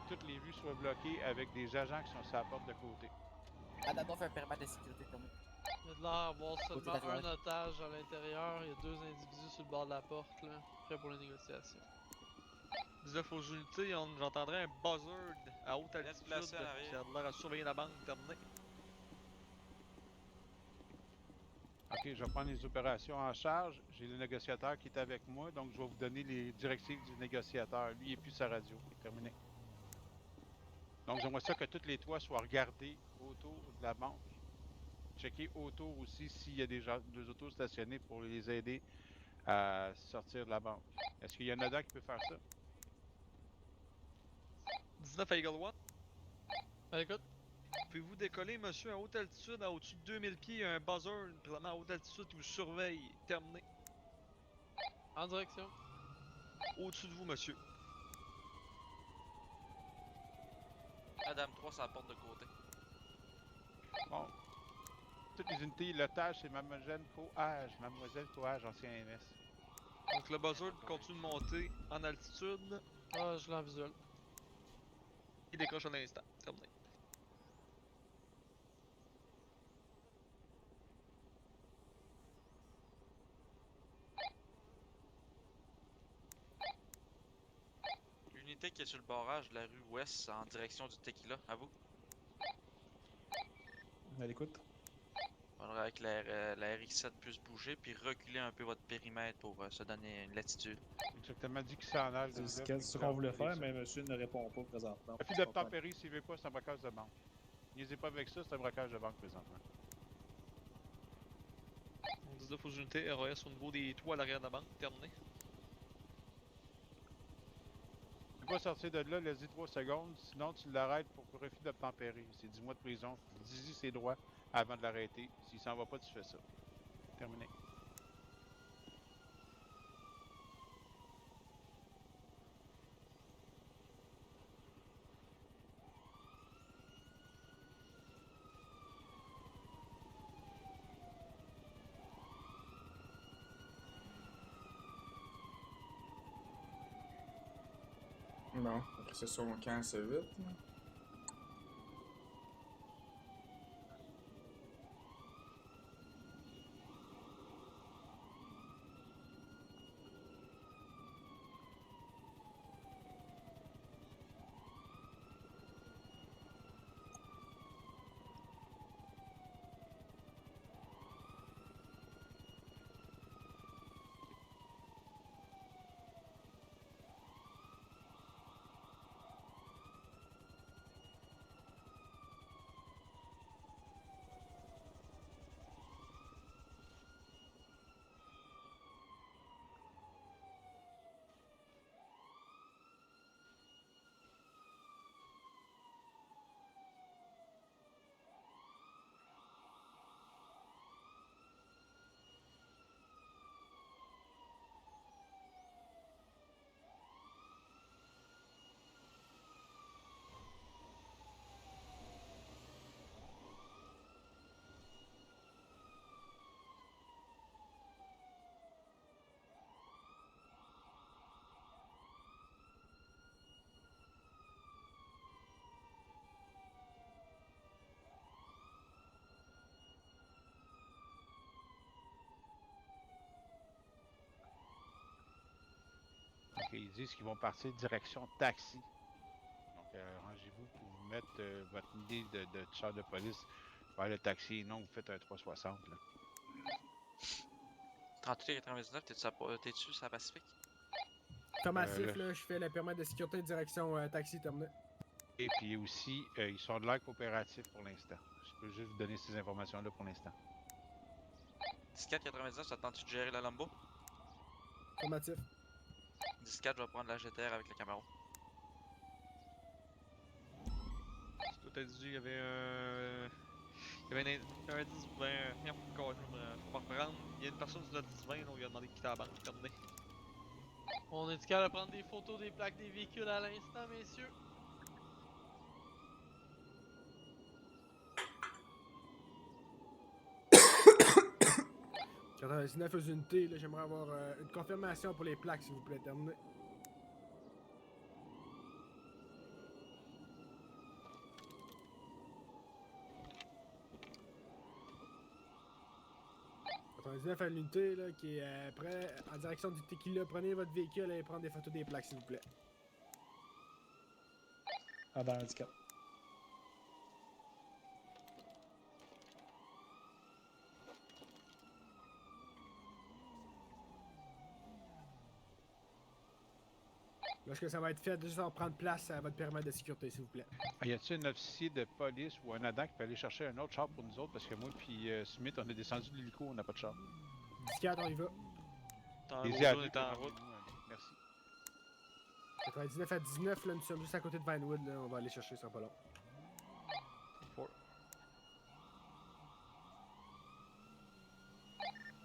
toutes les vues soient bloquées avec des agents qui sont sur la porte de côté. Adam fait un périmètre de sécurité terminé. Il y a de l'air d'avoir Côté seulement d'arrière. un otage à l'intérieur. Il y a 2 individus sur le bord de la porte, là, prêts pour les négociations. 19 aux unités, j'entendrais un buzzard à haute Net altitude placé en qui arrière. a de l'air à surveiller la banque terminée. OK, je vais prendre les opérations en charge. J'ai le négociateur qui est avec moi, donc je vais vous donner les directives du négociateur. Lui, il n'est plus sa radio. Terminé. Donc, j'aimerais ça que tous les toits soient regardés autour de la banque. Checker autour aussi s'il y a des autos stationnés pour les aider à sortir de la banque. Est-ce qu'il y a un Adam qui peut faire ça? 19 à Eagle One. Écoute. Pouvez-vous décoller, monsieur, à haute altitude, à au-dessus de 2000 pieds, il y a un buzzard présentement à haute altitude qui vous surveille. Terminé. En direction. Au-dessus de vous, monsieur. Adam 3 sur la porte de côté. Bon. Toutes les unités, l'otage, c'est Mademoiselle Coage. Mademoiselle Coage, ancien MS. Donc le buzzard continue de monter en altitude. Ah, je l'ai en visuel. Il décroche à l'instant. Terminé. L'unité qui est sur le barrage de la rue ouest en direction du Tequila, à vous. À l'écoute. Faudrait avec la RX-7 puisse bouger puis reculer un peu votre périmètre pour se donner une latitude. Exactement, dit qu'il s'en aille. C'est ce qu'on voulait faire, mais monsieur ne répond pas présentement. Le fil d'obtempérie, s'il ne veut pas, c'est un braquage de banque. Niaisez pas avec ça, c'est un braquage de banque présentement. On 19 aux unités, ROS au niveau des toits à l'arrière de la banque. Terminé. Tu peux pas sortir de là, laisse-y 3 secondes, sinon tu l'arrêtes pour refus d'obtempérer. C'est 10 mois de prison. Dis-y ses droits avant de l'arrêter. S'il s'en va pas, tu fais ça. Terminé. Bon, après ça, sur mon camp, c'est vite. OK, ils disent qu'ils vont partir direction taxi. Donc, arrangez-vous pour vous mettre votre idée de char de police vers le taxi. Non, vous faites un 360. Là. 38 et 99, t'es-tu sur la Pacifique? Affirmatif, là, je fais le permis de sécurité direction taxi terminé. Et puis aussi, ils sont de l'air coopératifs pour l'instant. Je peux juste vous donner ces informations-là pour l'instant. 14,99, ça tente-tu de gérer la Lambo? Affirmatif. 14, je vais prendre la GTR avec le Camaro. Toi, t'as dit, il y avait un. Il y avait un 10 ou 20. Merde, encore, je vais me reprendre. Il y a une personne sur le 10-20, on lui a demandé de quitter la banque. Terminé. On est capable de prendre des photos des plaques des véhicules à l'instant, messieurs. Quand 19 aux unités, là, j'aimerais avoir une confirmation pour les plaques, s'il vous plaît, terminé. 99 à l'unité là, qui est prêt en direction du Tequila. Prenez votre véhicule et prendre des photos des plaques, s'il vous plaît. Avant handicap. Lorsque ça va être fait, juste en prendre place à votre périmètre de sécurité, s'il vous plaît. Ah, y a-t-il un officier de police ou un Adam qui peut aller chercher un autre char pour nous autres? Parce que moi puis Smith, on est descendu de l'hélico, on n'a pas de char. 10-4, on y va. Tango Les jaune adultes est en ramenez-nous route. un. Merci. 99 à 19, là, nous sommes juste à côté de Vinewood. Là. On va aller chercher, ça sera pas long.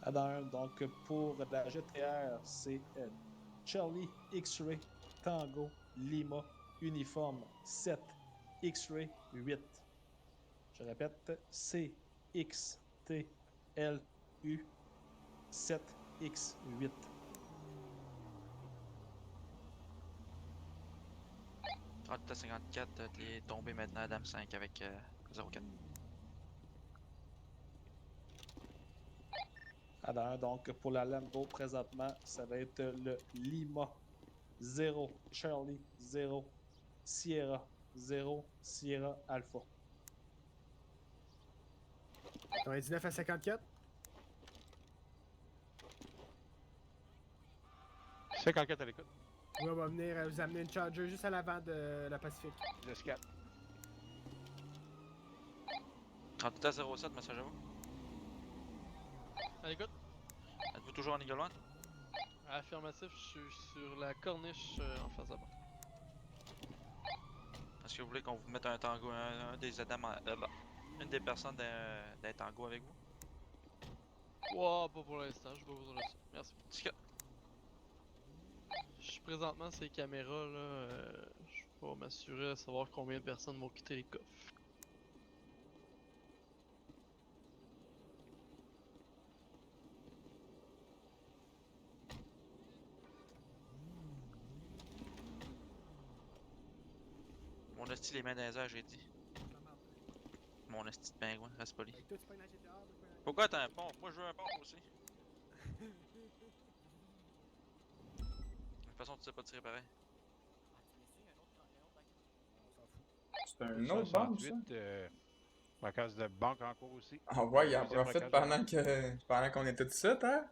Adam, donc pour la GTR, c'est Charlie X-Ray Tango Lima Uniforme 7 X-Ray 8. Je répète, CXTLU 7X8. Ah, t'as 54, t'es tombé maintenant à Dame 5 avec 04. Adam, donc pour la Lambo, présentement, ça va être le Lima 0 Charlie 0 Sierra 0 Sierra Alpha. 99 à 54. 54 à l'écoute. Oui, on va venir vous amener une Charger juste à l'avant de la Pacifique. Le scat. 38 à 07, message à vous. À l'écoute. Êtes-vous toujours en Eagle One? Affirmatif, je suis sur la corniche en face à bord. Est-ce que vous voulez qu'on vous mette un tango, un des Adam, une des personnes d'un tango avec vous? Wow, pas pour l'instant, je vais pas besoin de ça. Merci. Tika. Je suis présentement ces caméras là, je vais m'assurer de savoir combien de personnes vont quitter les coffres. Mon hostie les mains dans les airs, j'ai dit. Mon hostie de pingouin, reste poli. Fait que toi, tu pognes la GTR, moi, je pogne la- Pourquoi t'as un pont? Moi je veux un pont aussi. De toute façon, tu sais pas tirer pareil. C'est un autre banque, ça? 68, vacances de banque en cours aussi. Ah ouais, il en Deuxième profite braquage. pendant qu'on était ici, hein?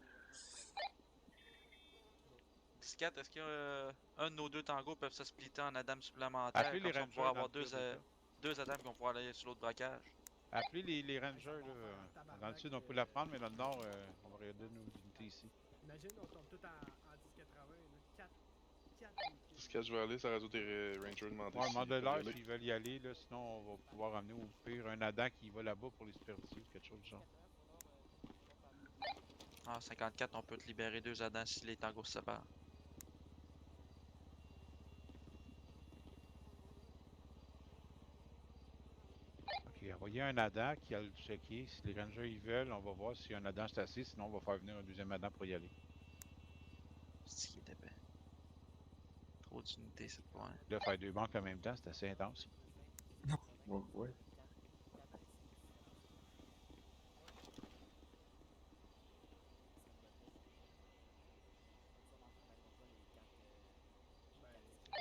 4, est-ce qu'un de nos deux tangos peuvent se splitter en Adam supplémentaire? Appelez les Comme ça, on rangers pourra avoir dans le pire des cas. deux Adam qui vont pouvoir aller sur l'autre braquage. Appelez les rangers, là. Dans le sud, on peut la prendre, mais dans le nord, on va regarder nos unités ici. Imagine, on tombe tout en 1080. 4. Ce que je vais aller, ça réseau des Rangers demander Ouais, s'ils demande peuvent y leur aller. s'ils veulent y aller, là. Sinon, on va pouvoir amener au pire un Adam qui va là-bas pour les superviser ou quelque chose du genre. Ah, 54, on peut te libérer deux Adam si les tangos se séparent. Ok, envoyez un Adam qui a le checké. Si les rangers ils veulent, on va voir si un Adam c'est assez. Sinon, on va faire venir un deuxième Adam pour y aller. C'est qui était épais. Trop d'unités, c'est pas hein. Là, faire deux banques en même temps, c'est assez intense. Ouais, ouais.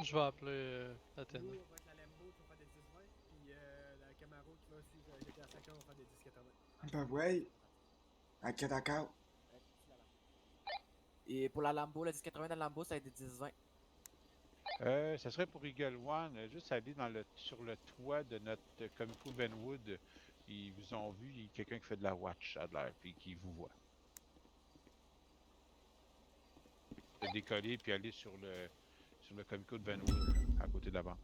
Je vais appeler Athènes. Nous, on va être la Lambo qui va faire des 10-20. Puis la Camaro qui va suivre GTA 5 on va faire des 10-80. Ben ouais. Ok, d'accord. Et pour la Lambo, la 1080 dans la Lambo, ça va être des 10-20. Ça serait pour Eagle One, juste aller sur le toit de notre Comico Benwood. Ils vous ont vu, il y a quelqu'un qui fait de la watch à l'air, puis qui vous voit. De décoller, puis aller sur le Comico de Benwood, à côté de la banque.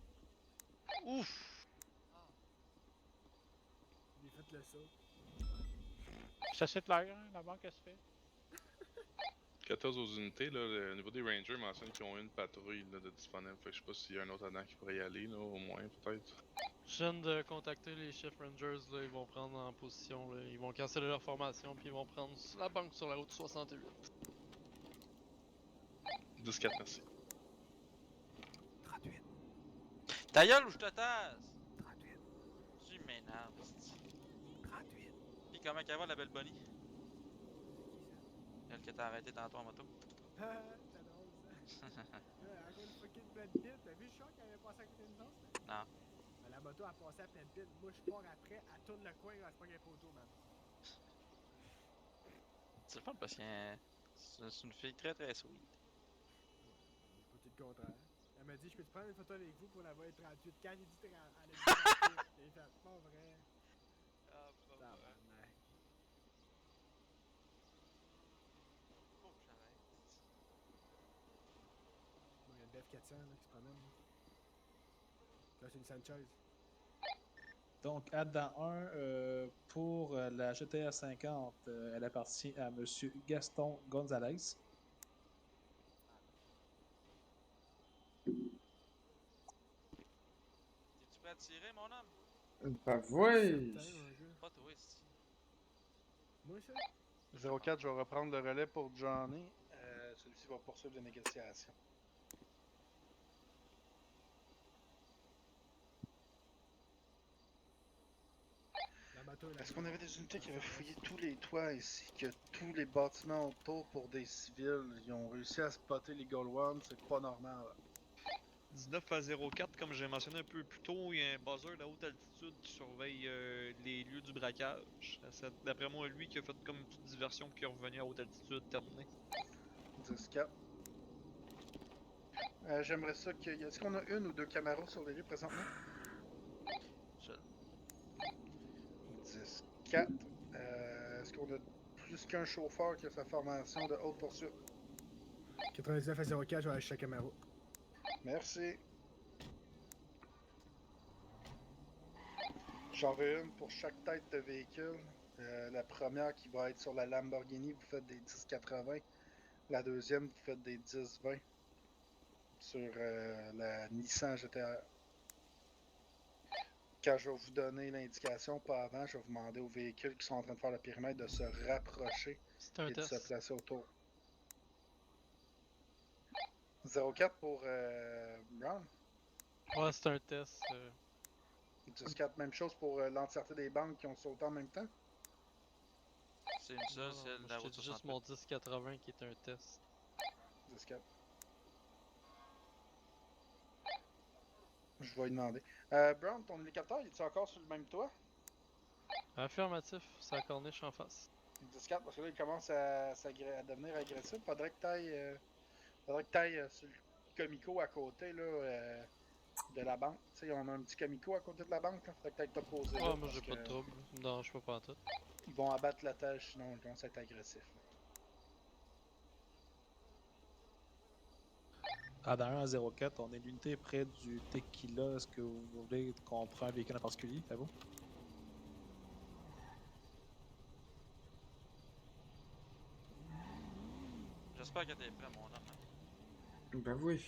Ouf! J'ai fait le saut. Ça c'est clair, hein, la banque, elle se fait. 14 aux unités, là, au niveau des Rangers mentionne qu'ils ont une patrouille là, de disponible. Fait que je sais pas s'il y a un autre Adam qui pourrait y aller, là, au moins, peut-être. Je viens de contacter les chefs Rangers, là, ils vont prendre en position, là, ils vont canceller leur formation, puis ils vont prendre la banque sur la route 68. 10-4, merci. 38. Ta gueule ou je te tasse? 38. Tu m'énerves, esti. 38. Pis comment qu'elle va la belle Bonnie? Elle que t'as arrêté tantôt en moto. C'était drôle ça. Là, encore une fucking pleine pile. T'as vu le choc qu'elle avait passé à côté de nous autres? Non. Ben, la moto a passé à pleine pile. Moi, je pars après, elle tourne le coin, là, je pogne un poteau, man. C'est le fun parce que c'est une fille très très sweet. Pas tout le contraire. Elle m'a dit, je peux te prendre une photo avec vous pour la voie 38. Quand j'ai dit 30, elle a dit 38. J'ai fait, pas vrai. Ah, Tabarnak. Faut que j'arrête. Bon, il y a le Def 400 là, qui se promène. Là, c'est une Sanchez. Donc, dans 1, pour la GTA 50, elle appartient à Monsieur Gaston Gonzalez. T'es-tu prêt à tirer, mon homme? Ben Certain, ouais! mon gars. Pas toi, ici. Moi, ça? 04, je vais reprendre le relais pour Johnny. Celui-ci va poursuivre les négociations. La moto, là. Est-ce qu'on avait des unités qui avaient fouillé tous les toits ainsi que tous les bâtiments autour pour des civils? Ils ont réussi à spotter les Gold Ones, c'est pas normal. 19 à 04, comme j'ai mentionné un peu plus tôt, il y a un buzzer de haute altitude qui surveille les lieux du braquage. C'est d'après moi lui qui a fait comme une petite diversion qui est revenu à haute altitude terminé. 10-4. J'aimerais ça qu'il Est-ce qu'on a une ou deux Camaros sur les lieux présentement? Seul. 10-4. Est-ce qu'on a plus qu'un chauffeur qui a sa formation de haute poursuite? 99 à 04, je vais aller chez Camaro. Merci. J'en veux une pour chaque tête de véhicule. La première qui va être sur la Lamborghini, vous faites des 10-80. La deuxième, vous faites des 10-20 sur la Nissan GTR. Quand je vais vous donner l'indication, pas avant, je vais vous demander aux véhicules qui sont en train de faire le périmètre de se rapprocher C'est un et de se test. placer autour. 04 pour Brown. Ouais, c'est un test. 10-4, même chose pour l'entièreté des banques qui ont sauté en même temps. C'est une seule, c'est moi, la je te route dis juste 68. mon 1080 qui est un test. 10-4. Je vais lui demander. Brown, ton hélicoptère, il est encore sur le même toit? Affirmatif, c'est la corniche en face. 10-4, parce que là, il commence à devenir agressif. Faudrait que t'ailles sur le comico à côté là, de la banque. Tu sais, on a un petit comico à côté de la banque. Là. Faudrait que t'ailles te poser là. Ah, moi Parce j'ai pas de que trouble. Ça me dérange pas pantoute. ils vont abattre l'otage, sinon ils commencent à être agressifs. Dans 1 à 04, on est l'unité près du Tequila. Est-ce que vous voulez qu'on prenne un véhicule en particulier? À vous? J'espère que t'es prêt, mon homme. Ben oui.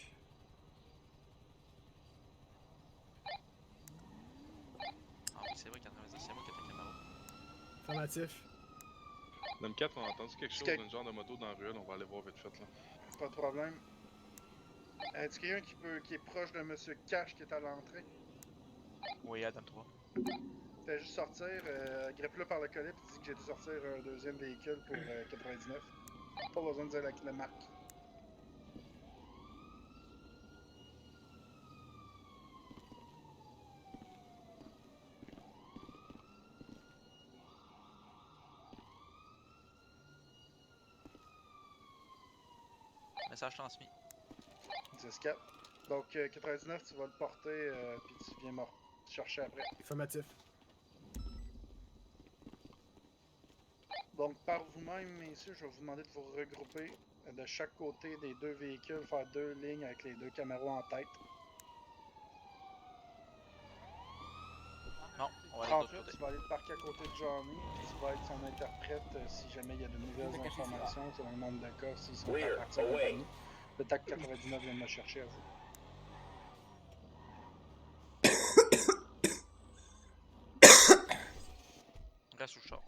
Ah oui, c'est vrai, 90, c'est moi qui ai ta Camaro. Affirmatif. Dans le 4, on a entendu quelque chose Skate. d'un genre de moto dans la ruelle, on va aller voir vite fait là. Pas de problème. Est-ce qu'il y a quelqu'un qui est proche de Monsieur Cash qui est à l'entrée? Oui, Adam 3. Fais juste sortir, grippe-le par le collet puis dis que j'ai dû sortir un deuxième véhicule pour 99. Pas besoin de dire la marque. Message transmis. 10-4. Donc 99, tu vas le porter puis tu viens me chercher après. Affirmatif. Donc par vous-même, messieurs, je vais vous demander de vous regrouper de chaque côté des deux véhicules, faire deux lignes avec les deux Camaros en tête. Non, on va aller de l'autre 38, côté. tu vas aller te parquer à côté de Johnny, puis tu vas être son interprète si jamais il y a de nouvelles Le cacher informations selon le nombre de cas, s'ils sont à partir de compagnie. Le TAC 99 vient de me chercher à vous. Reste sous le char.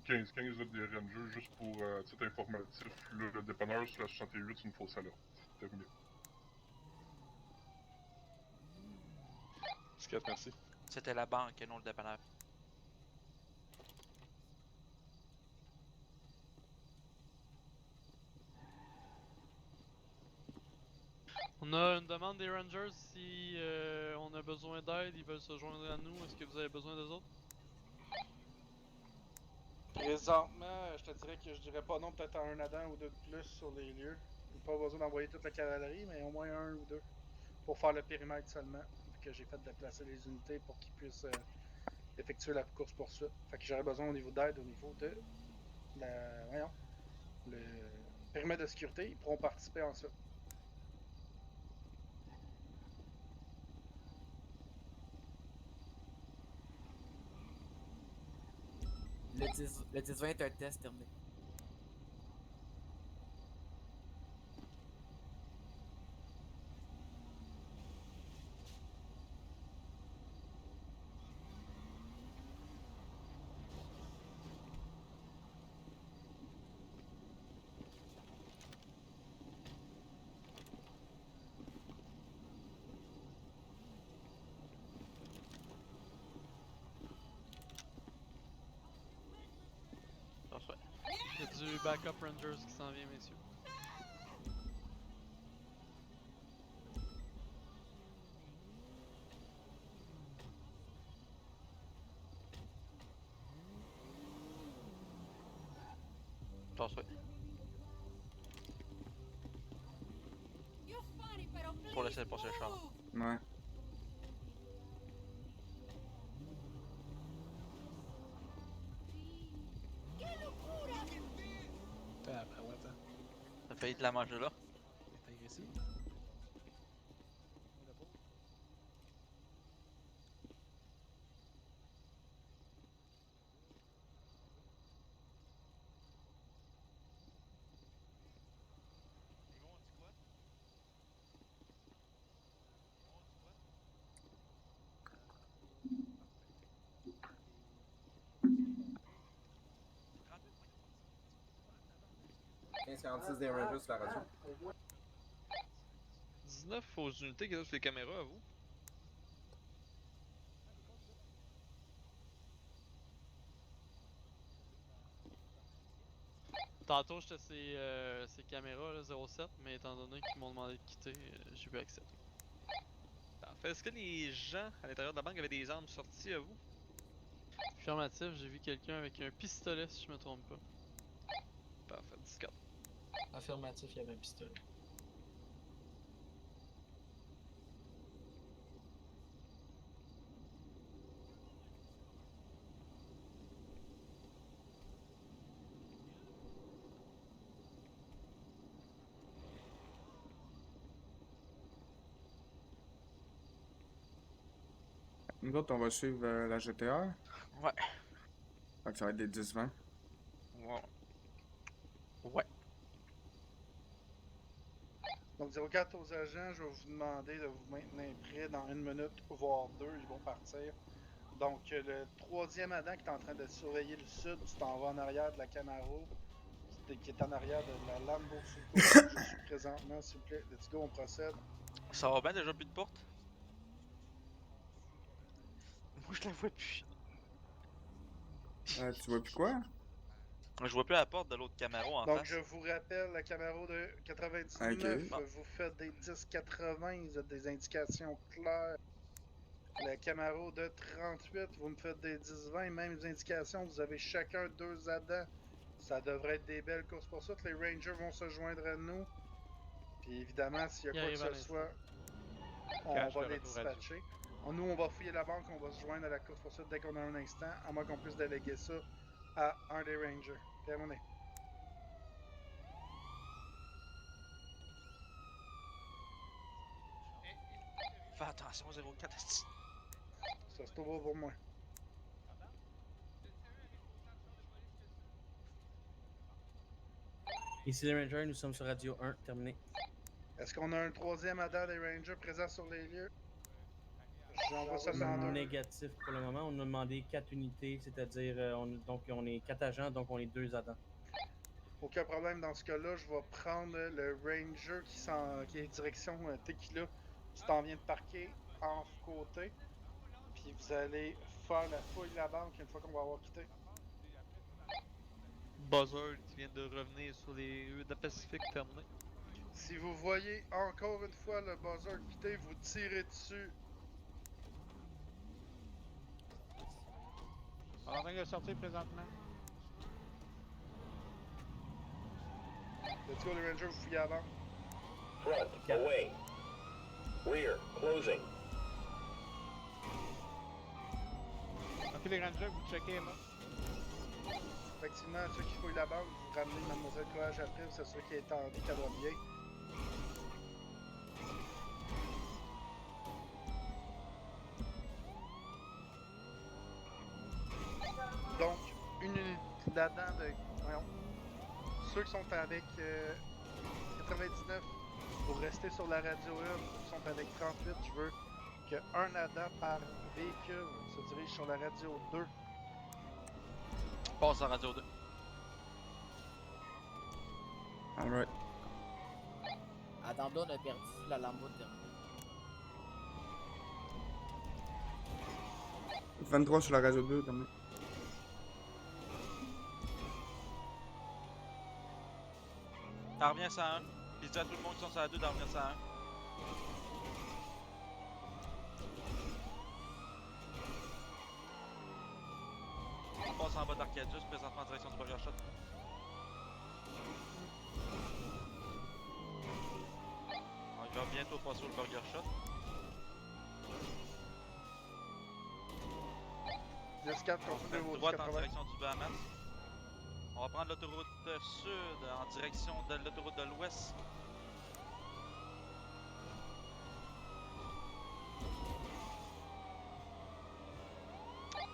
ici 15-15 là, des Rangers, juste pour titre informatif. Le dépanneur sur la 68, c'est une fausse alerte. C'est terminé. 4, merci. C'était la banque et non le dépanneur. On a une demande des Rangers si on a besoin d'aide, ils veulent se joindre à nous. Est-ce que vous avez besoin des autres? Présentement, je te dirais que je dirais pas non, peut-être un Adam ou deux de plus sur les lieux. Pas besoin d'envoyer toute la cavalerie, mais au moins un ou deux. Pour faire le périmètre seulement. Vu que j'ai fait déplacer les unités pour qu'ils puissent effectuer la course poursuite. Fait que j'aurais besoin au niveau d'aide, au niveau de le périmètre de sécurité. Ils pourront participer ensuite. Le 10-20 est un test terminé. Parfait. Il y a du backup Rangers qui s'en vient, messieurs. Parfait. Pour laisser passer le char. Ouais. T'as failli te la manger là. T'es agressif. des Rangers sur la radio. 19 aux unités qui sont sur les caméras à vous. Tantôt j'étais ces caméras là, 07, mais étant donné qu'ils m'ont demandé de quitter, j'ai pu accepter. Parfait. Est-ce que les gens à l'intérieur de la banque avaient des armes sorties à vous? Affirmatif, j'ai vu quelqu'un avec un pistolet si je me trompe pas. Parfait, 14. Affirmatif, il y avait un pistolet. Nous autres, on va suivre la GTA. Ouais. Fait que ça va être des 10-20. Ouais. Ouais. Donc 04 aux agents, je vais vous demander de vous maintenir prêt dans 1 minute, voire 2, ils vont partir. Donc le troisième Adam qui est en train de surveiller le sud, tu t'en vas en arrière de la Camaro, qui est en arrière de la Lambo sur le côté où je suis présentement, s'il vous plaît. Let's go, on procède. Ça va bien déjà, plus de porte? Moi je la vois plus. Tu vois plus quoi? Je vois plus la porte de l'autre Camaro en Donc face. je vous rappelle, la Camaro de 99, Ok. vous faites des 10-80, vous avez des indications claires. La Camaro de 38, vous me faites des 10-20, mêmes indications, vous avez chacun 2 Adans. Ça devrait être des belles courses pour ça. Les Rangers vont se joindre à nous. Puis évidemment, s'il y a Il quoi arrive que à ce l'instant. soit, on Cache va le les retour radio. dispatcher. Nous, on va fouiller la banque, on va se joindre à la course poursuite dès qu'on a un instant, à moins qu'on puisse déléguer ça à un des Rangers. Terminé. Fais attention, 04. esti. Ça se trouve pour moi. Ici les Rangers, nous sommes sur Radio 1, terminé. Est-ce qu'on a un troisième Adam des Rangers présent sur les lieux? J'envoie ça dans deux. Négatif pour le moment. On a demandé 4 unités, c'est-à-dire donc on est 4 agents, donc on est 2 Adams. Aucun problème dans ce cas-là, je vais prendre le Ranger qui est direction Tequila, qui t'en vient de parquer en côté. Puis vous allez faire la fouille de la banque une fois qu'on va avoir quitté. Buzzard qui vient de revenir sur les rues de Pacifique terminé. Si vous voyez encore une fois le buzzer quitter, vous tirez dessus. On est en train de sortir présentement. Let's go les Rangers, vous fouillez la banque. Front, away. Rear, closing. Ok, les rangers, vous checkez, là. Effectivement, ceux qui fouillent la banque, vous ramenez Mademoiselle Courage après, vous s'assurez qu'elle est en vie, qu'elle va bien. Donc, une unité là-dedans de. Voyons. Ceux qui sont avec 99, vous restez sur la radio 1. Ceux qui sont avec 38, je veux qu'un Adam par véhicule se dirige sur la radio 2. Passe à radio 2. Alright. Adandon a perdu la Lambo terminée. 23 sur la radio 2, quand même. T'en reviens 101. Puis dis à tout le monde qui sont sur la 2 d'en revenir 101. On passe en bas d'Arcadius, présentement en direction du Burger Shot. On va bientôt passer au Burger Shot. 10-4, On continue fait vos droite en 80. direction du Bahamas. On va prendre l'autoroute sud en direction de l'autoroute de l'ouest.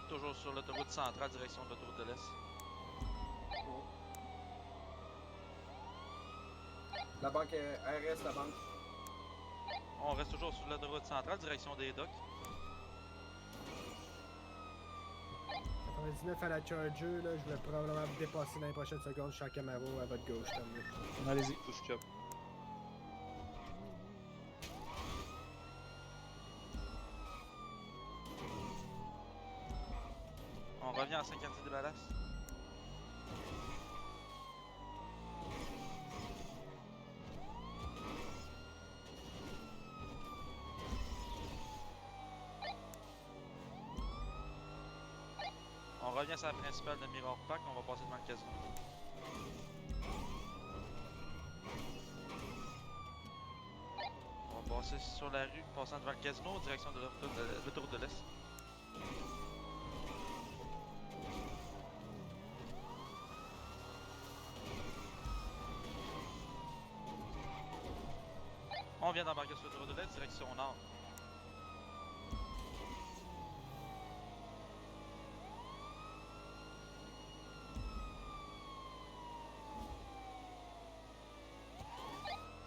Toujours sur l'autoroute centrale, direction de l'autoroute de l'est. La banque RS, la banque. On reste toujours sur l'autoroute centrale, direction des docks. 99 à la Charger, là, je vais probablement vous dépasser dans les prochaines secondes. Je suis en Camaro à votre gauche, terminé. Allez-y. 6-4. On revient à Saint-Quartier des Ballas. On revient sur la principale de Mirror Park, on va passer devant le casino. On va passer sur la rue, passant devant le casino, direction de l'autoroute de l'Est. On vient d'embarquer sur l'autoroute de l'Est, direction nord.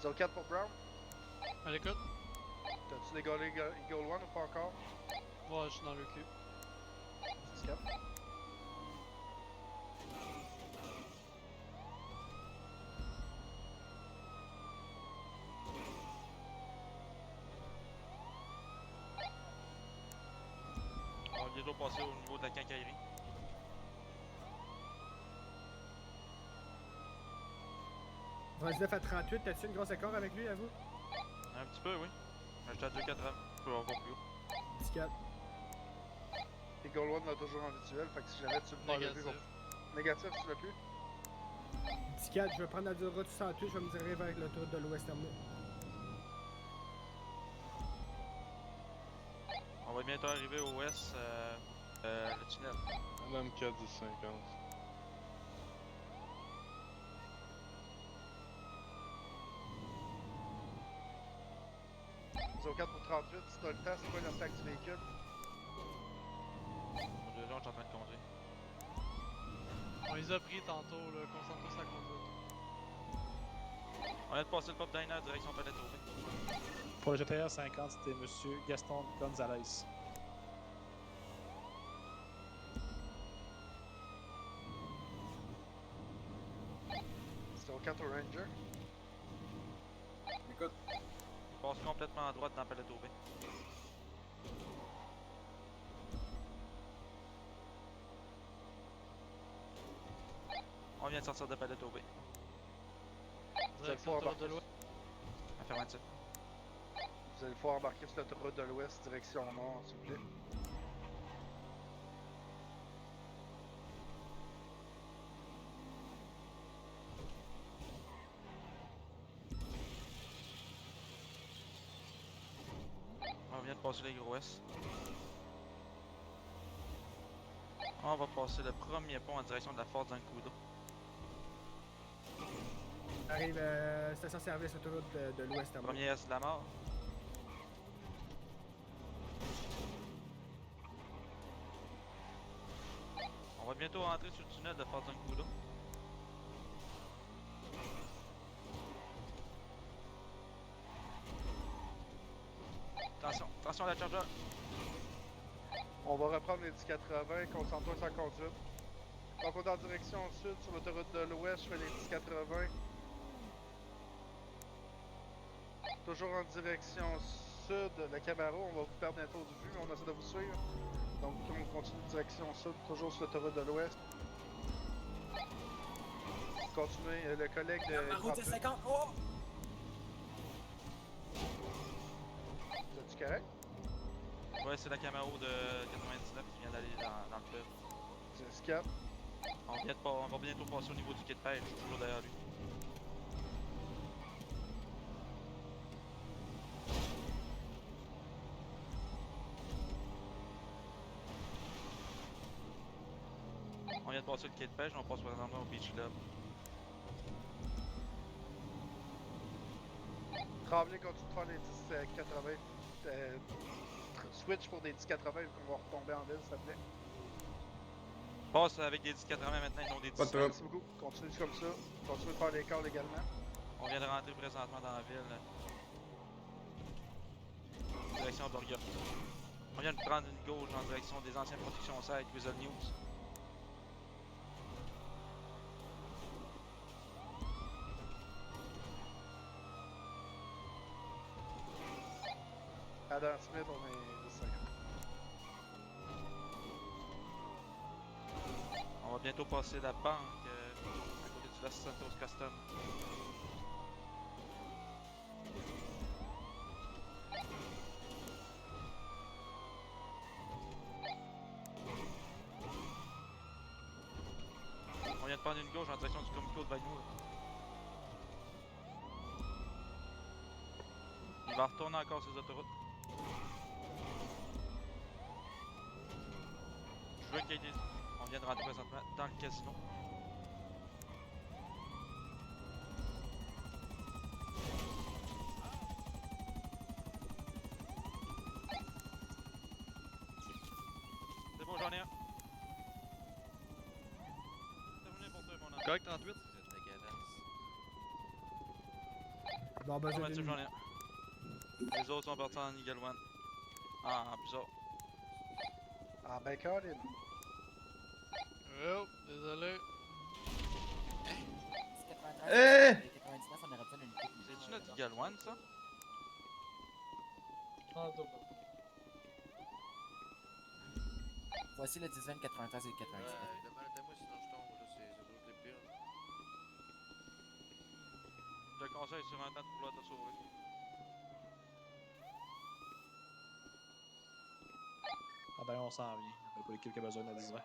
Zone 4 pour Brown. À l'écoute? T'as-tu dégagé Eagle 1 ou pas encore? Ouais, je suis dans le cul. 10-4. On va bientôt passer au niveau de la quincaillerie. Vas-y, à 38, t'as-tu une grosse accord avec lui, à vous? Un petit peu, oui. J'étais à 2,80. Je peux avoir plus haut. 10-4. Eagle 1 l'a toujours en visuel, fait que si jamais tu le prends Négatif. Négatif, tu l'as plus? 10-4, je vais prendre la route 68, je vais me diriger vers l'autoroute de l'Ouest terminé. On va bientôt arriver au ouest, le tunnel. Madame 4 10-50. Zone 4 pour 38, si t'as le temps, c'est quoi l'attaque du véhicule? Mon dieu, là, je suis en train de conduire. On les a pris tantôt, là. Concentre-toi sur la conduite. On vient de passer le pop diner, direction Palais Tourbé. Pour le GTR 50, c'était Monsieur Gaston Gonzalez. C'est au 4 au Ranger. Écoute, Passe complètement à droite dans Paleto B. On vient de sortir de Paleto B. Vous allez Direction pouvoir autoroute de embarquer, l'Ouest. Affirmatif. vous allez pouvoir embarquer sur l'autoroute de l'Ouest, direction nord, s'il vous plaît. On vient de passer les gros S. On va passer le premier pont en direction de la Forte Zancudo. Arrive station-service autoroute de l'Ouest à moi. Premier S de la mort. On va bientôt rentrer sur le tunnel de Forte Zancudo. Attention à la charger. On va reprendre les 1080, concentre-toi sur la conduite. Donc on est en direction sud sur l'autoroute de l'Ouest, je fais les 1080. Toujours en direction sud, le Camaro, on va vous perdre bientôt de vue, mais on essaie de vous suivre. Donc on continue direction sud, toujours sur l'autoroute de l'Ouest. Continuez, le collègue de... la route est 50. Oh! Vous êtes-tu correct? Ouais, c'est la Camaro de 99 qui vient d'aller dans le fleuve. C'est Scap. On va bientôt passer au niveau du quai de pêche, je suis toujours derrière lui. On vient de passer le quai de pêche, on passe présentement au Beach Club. Tremblay continue de faire les 1080. Switch pour des 1080 vu qu'on va retomber en ville, s'il te plaît. Passe avec des 1080 maintenant et non des 10. Pas de trouble. Merci beaucoup. Continue comme ça. Continue de faire les calls également. On vient de rentrer présentement dans la ville. Direction Burger. On vient de prendre une gauche en direction des anciennes productions site Whistle News. Adam Smith, on est 10 secondes. On va bientôt passer la banque à côté du Los Santos Custom. On vient de prendre une gauche en direction du Comico de Bagnoul. Il va retourner encore sur les autoroutes. Je veux qu'il y ait des... On vient de rentrer présentement dans le casino. C'est bon, j'en ai un. Terminé pour toi, mon ami. Correct 38. Vous êtes dégueulasse. Bon, ben, Affirmatif, j'ai j'en ai un. Les autres sont partis en Eagle One. Ah, bizarre. Ah ben Colin. Oh, désolé. 93, Eh! 99, on aurait besoin d'une équipe. C'est-tu notre Eagle One, ça? Voici le 19, 93 et 99. Demande-moi sinon je tombe, là, c'est eux autres les pires. Je te conseille sur un temps de vouloir te sauver. Ah ben, on s'en vient. Il n'y a pas l'équipe qui a besoin de 10 ans.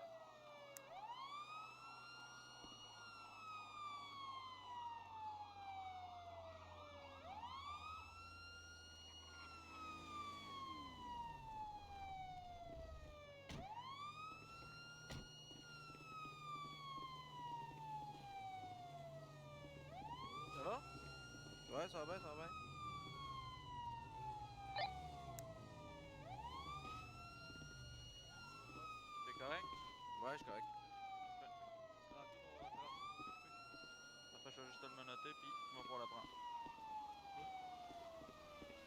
Ça va? Ouais, ça va bien, ça va bien. T'es correct? Ouais, je suis correct. Après, je vais juste te le noter, puis on va pouvoir le prendre.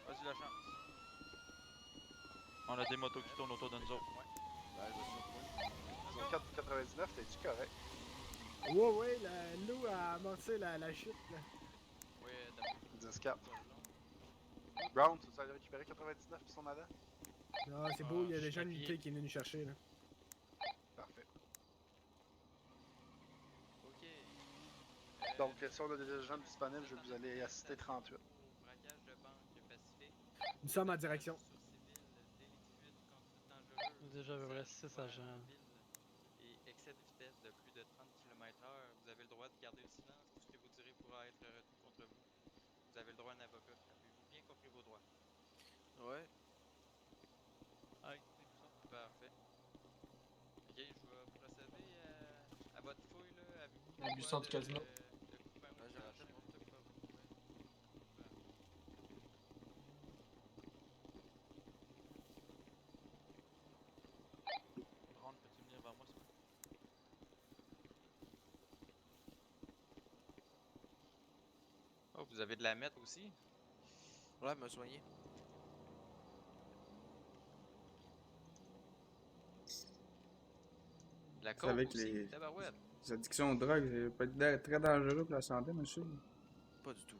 Vas-y, la chance. On a des motos qui tournent autour de nous autres. Ben, je vais sur 4,99, t'es-tu correct? Ouais, l'eau a amorcé la chute, là. Oui, 10-4. Brown, tu as récupéré 99 puis son avant? Non, c'est beau, il y a je déjà une suis unité qui est venue nous chercher, là. Parfait. Ok. Donc, si on a des gens disponibles, je vais vous aller assister 38. Braquage de banque pacifique. Nous sommes en direction. On a déjà à peu près 6 agents. Et excès de vitesse de plus de 30 km/h, vous avez le droit de garder le silence. Tout ce que vous direz pourra être retenu contre vous. Vous avez le droit à un avocat. Avez-vous bien compris vos droits? Ouais. Aïe, c'est puissant. Parfait. Ok, je vais procéder à votre fouille là. Avez-vous Un buisson du casino. de coupin Ouais, au j'ai visage? raté le mot. N'importe quoi, vous pouvez. Brown, peux-tu venir vers moi, s'il te plaît? Oh, vous avez de la mettre aussi? Ouais, me soigner. De la Vous coke savez que aussi? les Tabarouette. addictions aux drogues, ça peut être très dangereux pour la santé, monsieur. Pas du tout.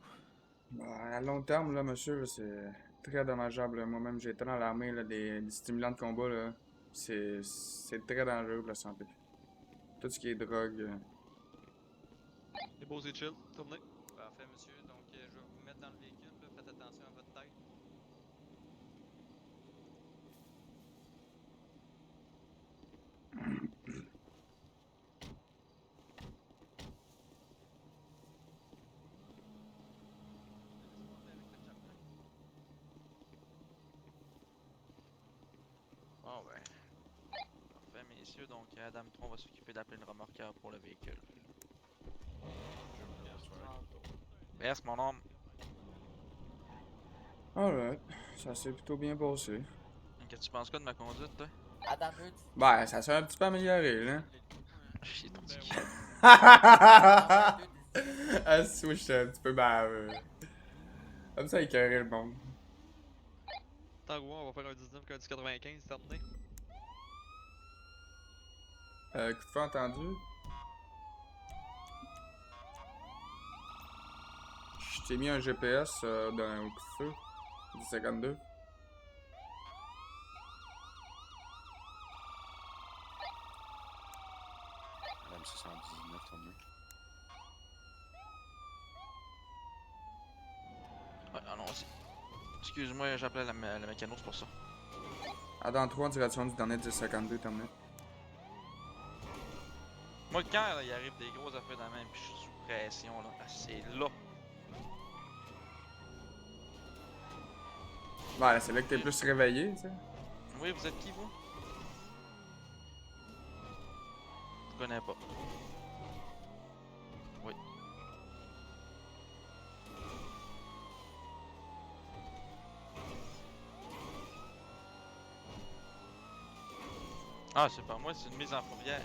À long terme, là, monsieur, là, c'est très dommageable. Moi-même, j'ai été dans l'armée, là, des stimulants de combat, là. C'est très dangereux pour la santé. Tout ce qui est drogue. C'est beau, c'est chill. Tournez. Parfait, monsieur. Donc, je vais vous mettre dans le véhicule. Là. Faites attention à votre tête. Bon, ben. Parfait, messieurs. Donc, Adam Tron va s'occuper d'appeler le remorqueur pour le véhicule. Merci, mon homme. Alright, ça s'est plutôt bien passé. Qu'est-ce que tu penses quoi de ma conduite, toi? Adam Hunt. Ben, ça s'est un petit peu amélioré, là. Chier ton Ben petit ouais. Ah, si, moi, j'étais un petit peu baveux. Comme ça, écœurer le monde. Tant que on va faire un 19 qu'un 95, c'est terminé. Coup de feu entendu. Je t'ai mis un GPS d'un coup de feu. Du 52. Madame 79, tournée. Ouais, allons-y. Excuse-moi, j'appelais la mécano, c'est pour ça. Adam 3 en direction du dernier 1052, terminé. Moi, quand là, il arrive des grosses affaires dans la main, puis je suis sous pression, là, c'est là. Ouais, c'est là que t'es plus réveillé, tu sais. Oui, vous êtes qui, vous? Je connais pas. Oui. Ah, c'est pas moi, c'est une mise en fourrière.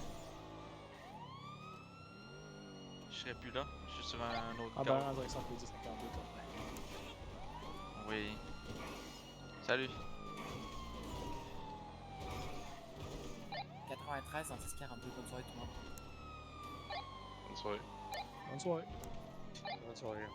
Je serais plus là, je suis sur un autre En corps. bas, en direction de 1052, tournée. Oui. Salut. 93 en 1042, bonne soirée tout le monde. Bonne soirée. Bonne soirée. Bonne soirée.